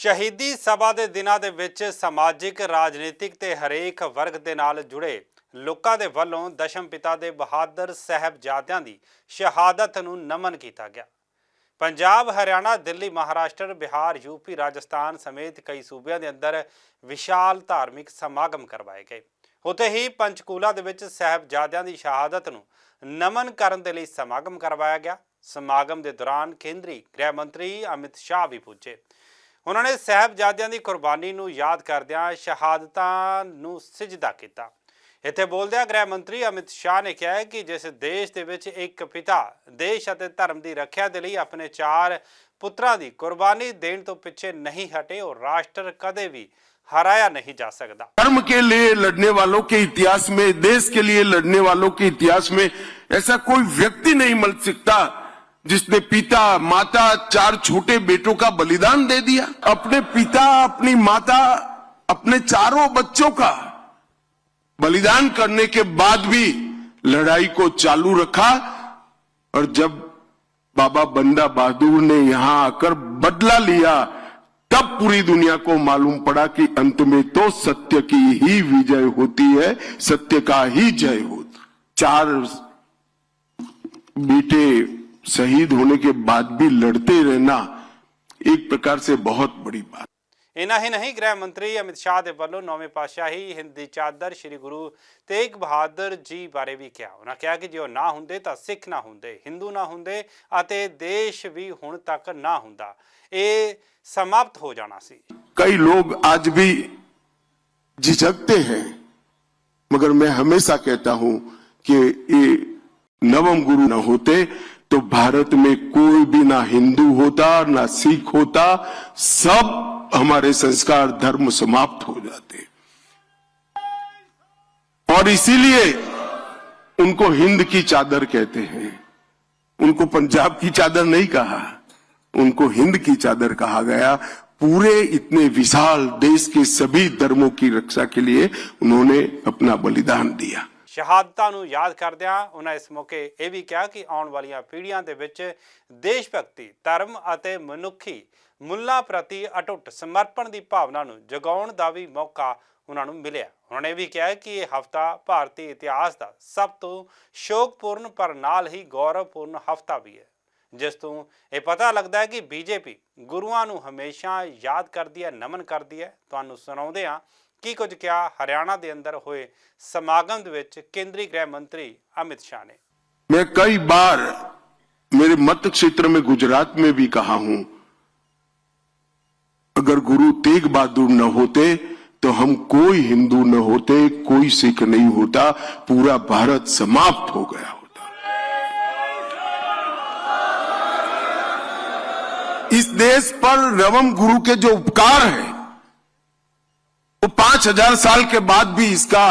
ਸ਼ਹੀਦੀ ਸਭਾ ਦੇ ਦਿਨਾਂ ਦੇ ਵਿੱਚ ਸਮਾਜਿਕ ਰਾਜਨੀਤਿਕ ਤੇ ਹਰੇਕ ਵਰਗ ਦੇ ਨਾਲ ਜੁੜੇ ਲੋਕਾਂ ਦੇ ਵੱਲੋਂ ਦਸ਼ਮ ਪਿਤਾ ਦੇ ਬਹਾਦਰ ਸਾਹਿਬਜ਼ਾਦਿਆਂ ਦੀ ਸ਼ਹਾਦਤ ਨੂੰ ਨਮਨ ਕੀਤਾ ਗਿਆ। पंजाब, हरियाणा, दिल्ली, महाराष्ट्र, बिहार, यूपी, राजस्थान समेत कई सूबे के अंदर विशाल धार्मिक समागम करवाए गए। उत्थे ही पंचकूला दे विच साहिबजादियां दी शहादत नूं नमन करन दे लई समागम करवाया गया। समागम के दौरान केंद्रीय गृह मंत्री अमित शाह भी पुजे। उन्होंने साहिबजादियां दी कुर्बानी नूं याद करदिआं शहादतां नूं सिजदा कीता। इत्थे बोलदिआं गृह मंत्री अमित शाह ने कहा है कि जिस देश दे विच एक पिता देश अते धर्म की रक्षा के लिए अपने 4 पुत्रां दी कुर्बानी देण तो पिछे नहीं हटे और राष्ट्र कदे भी हराया नहीं जा सकता। धर्म के लिए लड़ने वालों के इतिहास में, देश के लिए लड़ने वालों के इतिहास में ऐसा कोई व्यक्ति नहीं मिल सकता जिसने पिता, माता, 4 छोटे बेटों का बलिदान दे दिया। अपने पिता, अपनी माता, अपने 4 बच्चों का बलिदान करने के बाद भी लड़ाई को चालू रखा। और जब बाबा बंदा बहादुर ने यहां आकर बदला लिया, तब पूरी दुनिया को मालूम पड़ा कि अंत में तो सत्य की ही विजय होती है, सत्य का ही जय होता। 4 बेटे शहीद होने के बाद भी लड़ते रहना एक प्रकार से बहुत बड़ी बात। इन्ना ही नहीं, गृह मंत्री अमित शाह के वालों 9वें पातशाही हिंद दी चादर श्री गुरु तेग बहादुर जी बारे भी कहा। उन्होंने कहा कि जो ना होंदे तां सिख ना होंदे, हिंदू ना होंदे अते देश भी हुण तक ना हुंदा, ये समाप्त हो जाना सी। कई लोग आज भी झिझकते हैं, मगर मैं हमेशा कहता हूं कि ये नवम गुरु न होते तो भारत में कोई भी ना हिंदू होता ना सिख होता, सब हमारे संस्कार धर्म समाप्त हो जाते। और इसीलिए उनको हिंद की चादर कहते हैं। उनको पंजाब की चादर नहीं कहा, उनको हिंद की चादर कहा गया। पूरे इतने विशाल देश के सभी धर्मों की रक्षा के लिए उन्होंने अपना बलिदान दिया। शहादतां नूं याद करदिआं उन्होंने इस मौके यह भी कहा कि आने वाली पीढ़ियां दे विच देश भगती, धर्म अते मनुखी मुल्लां प्रति अटुट समर्पण की भावना नूं जगाउण दा भी मौका उन्होंने मिलिया। उन्होंने भी कहा कि यह हफ्ता भारतीय इतिहास का सब तो शोकपूर्ण पर नाल ही गौरवपूर्ण हफ्ता भी है, जिस तों यह पता लगता है कि बीजेपी गुरुआं नूं हमेशा याद करती है, नमन करती है। तुहानूं सुणाउंदे हां की कुछ क्या हरियाणा के अंदर हुए समागम दे विच केंद्रीय गृह मंत्री अमित शाह ने। मैं कई बार मेरे मत क्षेत्र में गुजरात में भी कहा हूं, अगर गुरु तेग बहादुर न होते तो हम कोई हिंदू न होते, कोई सिख नहीं होता, पूरा भारत समाप्त हो गया होता। इस देश पर नवम गुरु के जो उपकार है वो 5000 साल के बाद भी इसका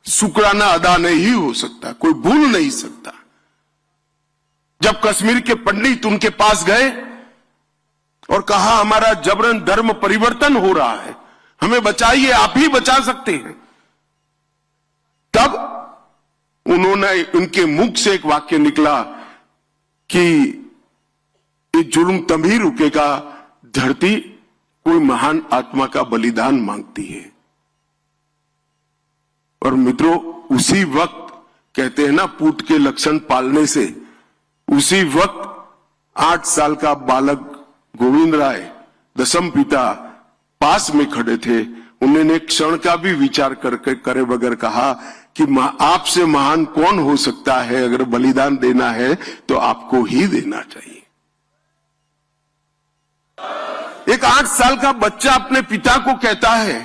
शुक्राना अदा नहीं हो सकता, कोई भूल नहीं सकता। जब कश्मीर के पंडित उनके पास गए और कहा हमारा जबरन धर्म परिवर्तन हो रहा है, हमें बचाइए, आप ही बचा सकते हैं, तब उन्होंने, उनके मुख से एक वाक्य निकला कि ये जुर्म तभी रुकेगा धरती कोई महान आत्मा का बलिदान मांगती है। और मित्रों, उसी वक्त कहते हैं ना, पूत के लक्षण पालने से, उसी वक्त 8 साल का बालक गोविंद राय, दशम पिता, पास में खड़े थे। उन्होंने क्षण का भी विचार करे बगैर कहा कि आपसे महान कौन हो सकता है, अगर बलिदान देना है तो आपको ही देना चाहिए। एक 8 साल का बच्चा अपने पिता को कहता है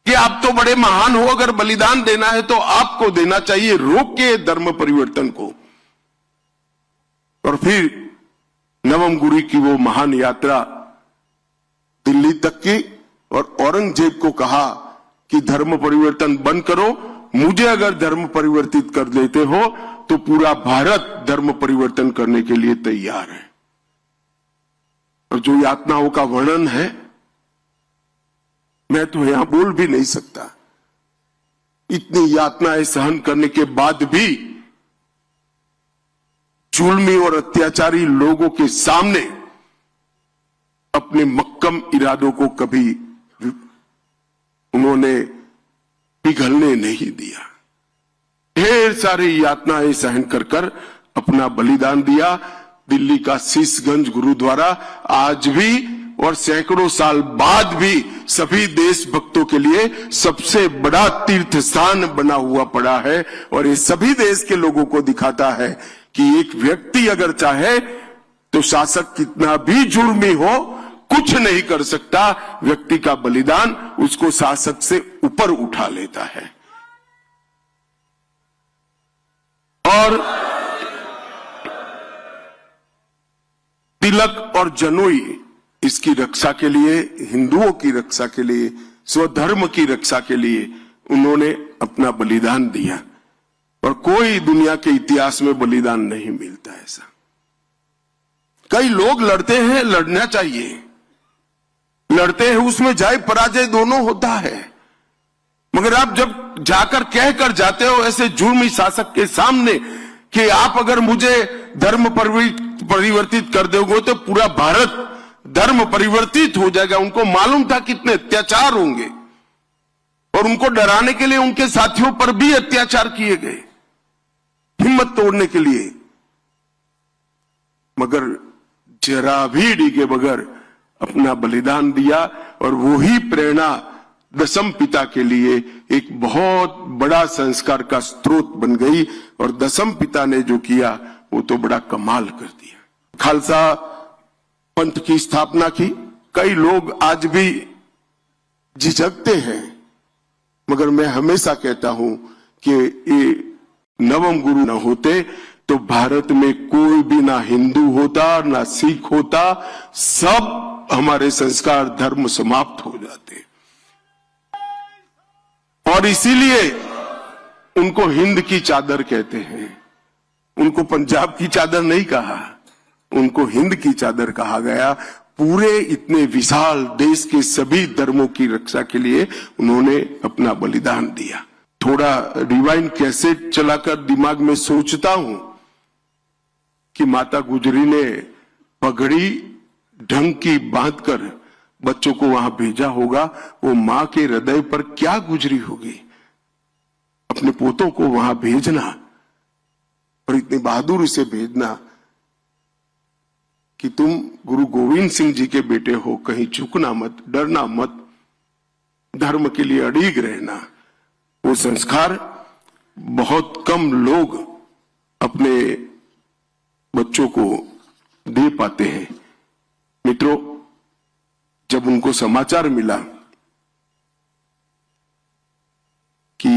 कि आप तो बड़े महान हो, अगर बलिदान देना है तो आपको देना चाहिए, रोक के धर्म परिवर्तन को। और फिर नवम गुरु की वो महान यात्रा दिल्ली तक की, और औरंगजेब को कहा कि धर्म परिवर्तन बंद करो, मुझे अगर धर्म परिवर्तित कर देते हो तो पूरा भारत धर्म परिवर्तन करने के लिए तैयार है। और जो यातनाओं का वर्णन है, मैं तो यहां बोल भी नहीं सकता। इतनी यातनाएं सहन करने के बाद भी जुल्मी और अत्याचारी लोगों के सामने अपने उत्तम इरादों को कभी उन्होंने पिघलने नहीं दिया। ढेर सारी यातनाएं सहन कर अपना बलिदान दिया। दिल्ली का शीशगंज गुरुद्वारा आज भी और सैकड़ों साल बाद भी सभी देशभक्तों के लिए सबसे बड़ा तीर्थ स्थान बना हुआ पड़ा है। और ये सभी देश के लोगों को दिखाता है कि एक व्यक्ति अगर चाहे तो शासक कितना भी जुर्मी हो कुछ नहीं कर सकता। व्यक्ति का बलिदान उसको शासक से ऊपर उठा लेता है। और तिलक और जनोई इसकी रक्षा के लिए, हिंदुओं की रक्षा के लिए, स्वधर्म की रक्षा के लिए उन्होंने अपना बलिदान दिया। और कोई दुनिया के इतिहास में बलिदान नहीं मिलता ऐसा। कई लोग लड़ते हैं, लड़ना चाहिए, लड़ते हैं, उसमें जय पराजय दोनों होता है। मगर आप जब जाकर कहकर जाते हो ऐसे जुर्मी शासक के सामने कि आप अगर मुझे धर्म परिवर्तित कर दोगे तो पूरा भारत धर्म परिवर्तित हो जाएगा। उनको मालूम था कितने अत्याचार होंगे और उनको डराने के लिए उनके साथियों पर भी अत्याचार किए गए, हिम्मत तोड़ने के लिए। मगर जरा भी डिगे बगैर अपना बलिदान दिया। और वही प्रेरणा दशम पिता के लिए एक बहुत बड़ा संस्कार का स्रोत बन गई। और दशम पिता ने जो किया वो तो बड़ा कमाल कर दिया। खालसा पंथ की स्थापना की। कई लोग आज भी झिझकते हैं, मगर मैं हमेशा कहता हूं कि ये नवम गुरु न होते तो भारत में कोई भी ना हिंदू होता ना सिख होता, सब हमारे संस्कार धर्म समाप्त हो जाते। और इसीलिए उनको हिंद की चादर कहते हैं। उनको पंजाब की चादर नहीं कहा, उनको हिंद की चादर कहा गया। पूरे इतने विशाल देश के सभी धर्मों की रक्षा के लिए उन्होंने अपना बलिदान दिया। थोड़ा रिवाइंड कैसेट चलाकर दिमाग में सोचता हूं कि माता गुजरी ने पगड़ी ढंग की बांधकर बच्चों को वहां भेजा होगा। वो मां के हृदय पर क्या गुजरी होगी, अपने पोतों को वहां भेजना और इतनी बहादुरी से भेजना कि तुम गुरु गोविंद सिंह जी के बेटे हो, कहीं झुकना मत, डरना मत, धर्म के लिए अड़िग रहना। वो संस्कार बहुत कम लोग अपने बच्चों को दे पाते हैं। मित्रों, जब उनको समाचार मिला कि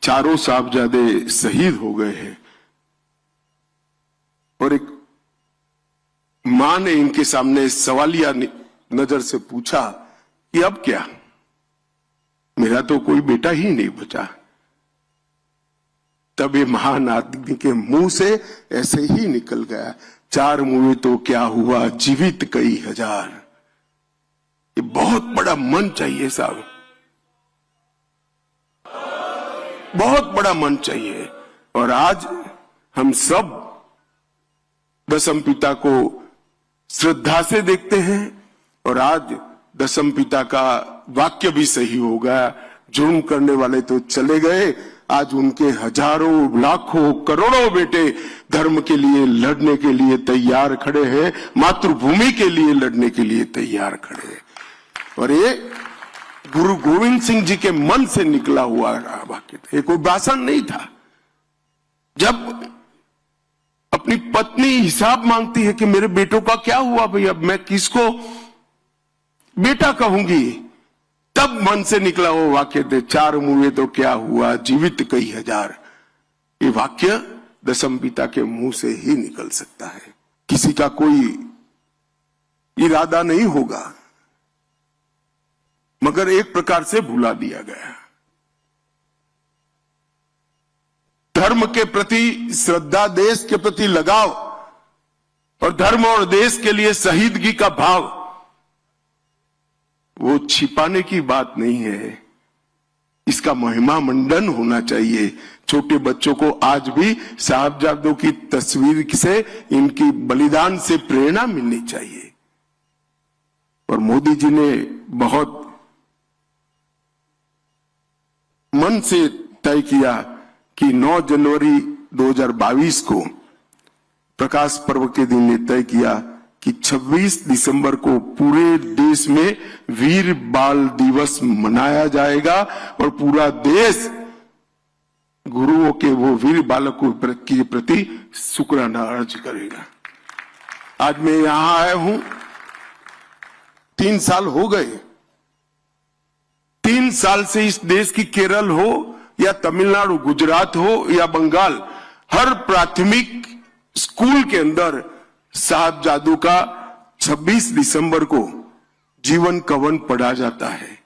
चारों साहबजादे शहीद हो गए हैं और एक मां ने इनके सामने सवालिया नजर से पूछा कि अब क्या, मेरा तो कोई बेटा ही नहीं बचा। तब ये महान आदमी के मुंह से ऐसे ही निकल गया, चार मुए तो क्या हुआ, जीवित कई हजार। ये बहुत बड़ा मन चाहिए साहब, बहुत बड़ा मन चाहिए। और आज हम सब दशम पिता को श्रद्धा से देखते हैं। और आज दशम पिता का वाक्य भी सही हो गया, जुर्म करने वाले तो चले गए, आज उनके हजारों लाखों करोड़ों बेटे धर्म के लिए लड़ने के लिए तैयार खड़े हैं, मातृभूमि के लिए लड़ने के लिए तैयार खड़े हैं। और ये गुरु गोविंद सिंह जी के मन से निकला हुआ वाक्य था, ये कोई भाषण नहीं था। जब अपनी पत्नी हिसाब मांगती है कि मेरे बेटों का क्या हुआ भाई, अब मैं किसको बेटा कहूंगी, तब मन से निकला वो वाक्य थे, चार मुए तो क्या हुआ, जीवित कई हजार। ये वाक्य दशम पिता के मुंह से ही निकल सकता है। किसी का कोई इरादा नहीं होगा, मगर एक प्रकार से भुला दिया गया। धर्म के प्रति श्रद्धा, देश के प्रति लगाव और धर्म और देश के लिए शहीदगी का भाव, वो छिपाने की बात नहीं है, इसका महिमा मंडन होना चाहिए। छोटे बच्चों को आज भी साहबजादों की तस्वीर से, इनकी बलिदान से प्रेरणा मिलनी चाहिए। और मोदी जी ने बहुत मन से तय किया कि 9 जनवरी 2022 को प्रकाश पर्व के दिन ने तय किया कि 26 दिसंबर को पूरे देश में वीर बाल दिवस मनाया जाएगा और पूरा देश गुरुओं के वो वीर बालकों के प्रति शुक्राना अर्ज करेगा। आज मैं यहां आया हूं, 3 साल हो गए। 3 साल से इस देश की केरल हो या तमिलनाडु, गुजरात हो या बंगाल, हर प्राथमिक स्कूल के अंदर साहबजादों का 26 दिसंबर को जीवन कवन पढ़ा जाता है।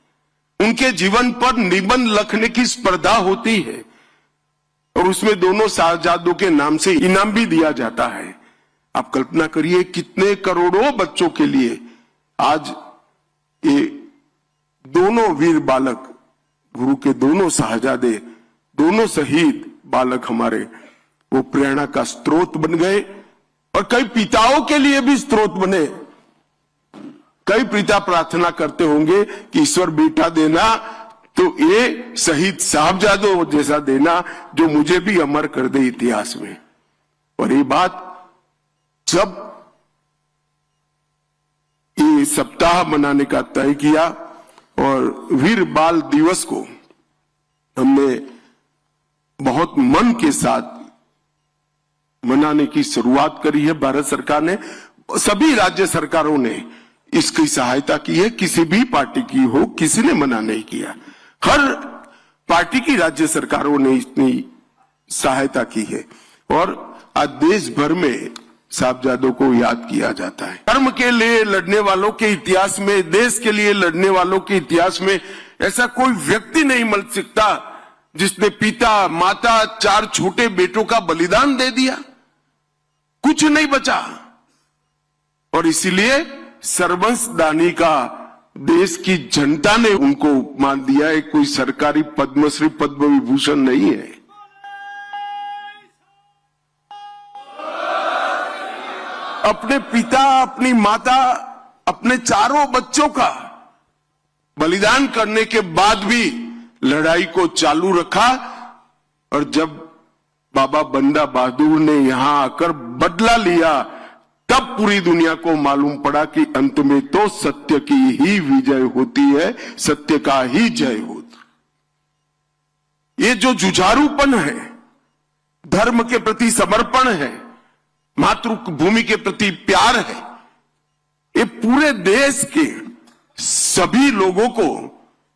उनके जीवन पर निबंध लिखने की स्पर्धा होती है और उसमें दोनों साहबजादों के नाम से इनाम भी दिया जाता है। आप कल्पना करिए कितने करोड़ों बच्चों के लिए आज ये दोनों वीर बालक, गुरु के दोनों साहबजादे, दोनों शहीद बालक हमारे वो प्रेरणा का स्रोत बन गए और कई पिताओं के लिए भी स्रोत बने। कई पिता प्रार्थना करते होंगे कि ईश्वर बेटा देना तो ये शहीद साहबजादों जैसा देना जो मुझे भी अमर कर दे इतिहास में। और ये बात जब ये सप्ताह मनाने का तय किया और वीर बाल दिवस को हमने बहुत मन के साथ मनाने की शुरुआत करी है। भारत सरकार ने, सभी राज्य सरकारों ने इसकी सहायता की है। किसी भी पार्टी की हो, किसी ने मना नहीं किया। हर पार्टी की राज्य सरकारों ने इतनी सहायता की है और आज देश भर में साहबजादों को याद किया जाता है। धर्म के लिए लड़ने वालों के इतिहास में, देश के लिए लड़ने वालों के इतिहास में ऐसा कोई व्यक्ति नहीं मिल सकता जिसने पिता, माता, 4 छोटे बेटों का बलिदान दे दिया। कुछ नहीं बचा और इसीलिए सर्वंस दानी का देश की जनता ने उनको मान दिया है। कोई सरकारी पद्मश्री, पद्म विभूषण नहीं है। अपने पिता, अपनी माता, अपने 4 बच्चों का बलिदान करने के बाद भी लड़ाई को चालू रखा और जब बाबा बंदा बहादुर ने यहां आकर बदला लिया तब पूरी दुनिया को मालूम पड़ा कि अंत में तो सत्य की ही विजय होती है, सत्य का ही जय होता। ये जो जुझारूपन है, धर्म के प्रति समर्पण है, मातृभूमि के प्रति प्यार है, ये पूरे देश के सभी लोगों को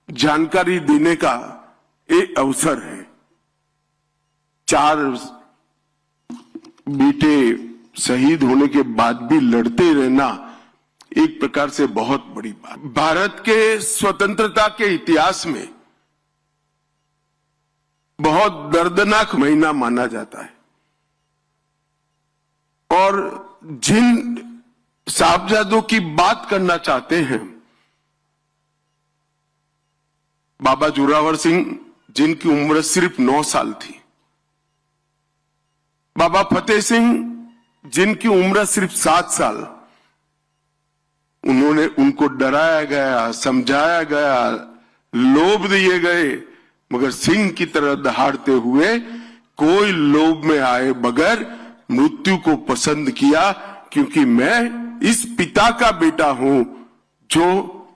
जानकारी देने का एक अवसर है। 4 बेटे शहीद होने के बाद भी लड़ते रहना एक प्रकार से बहुत बड़ी बात। भारत के स्वतंत्रता के इतिहास में बहुत दर्दनाक महीना माना जाता है और जिन साहबजादों की बात करना चाहते हैं, बाबा जोरावर सिंह जिनकी उम्र सिर्फ 9 साल थी, बाबा फतेह सिंह जिनकी उम्र सिर्फ 7 साल, उनको डराया गया, समझाया गया, लोभ दिए गए, मगर सिंह की तरह दहाड़ते हुए कोई लोभ में आए बगैर मृत्यु को पसंद किया, क्योंकि मैं इस पिता का बेटा हूं जो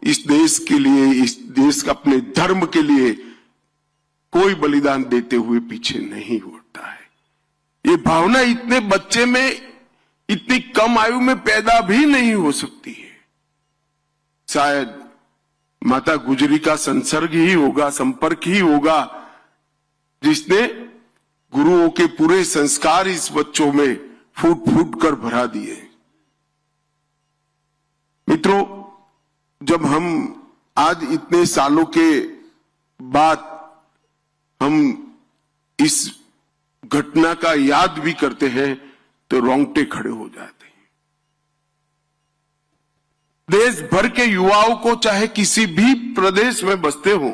इस देश के लिए, इस देश का अपने धर्म के लिए कोई बलिदान देते हुए पीछे नहीं हटता है। ये भावना इतने बच्चे में, इतनी कम आयु में पैदा भी नहीं हो सकती है। शायद माता गुजरी का संसर्ग ही होगा, संपर्क ही होगा, जिसने गुरुओं के पूरे संस्कार इस बच्चों में फूट फूट कर भरा दिए। मित्रों, जब हम आज इतने सालों के बाद हम इस घटना का याद भी करते हैं तो रोंगटे खड़े हो जाते हैं। देश भर के युवाओं को, चाहे किसी भी प्रदेश में बसते हो,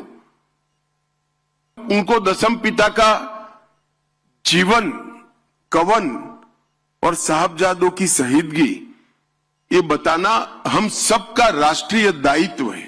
उनको दशम पिता का जीवन, कवन और साहबजादों की शहीदगी ये बताना हम सबका राष्ट्रीय दायित्व है।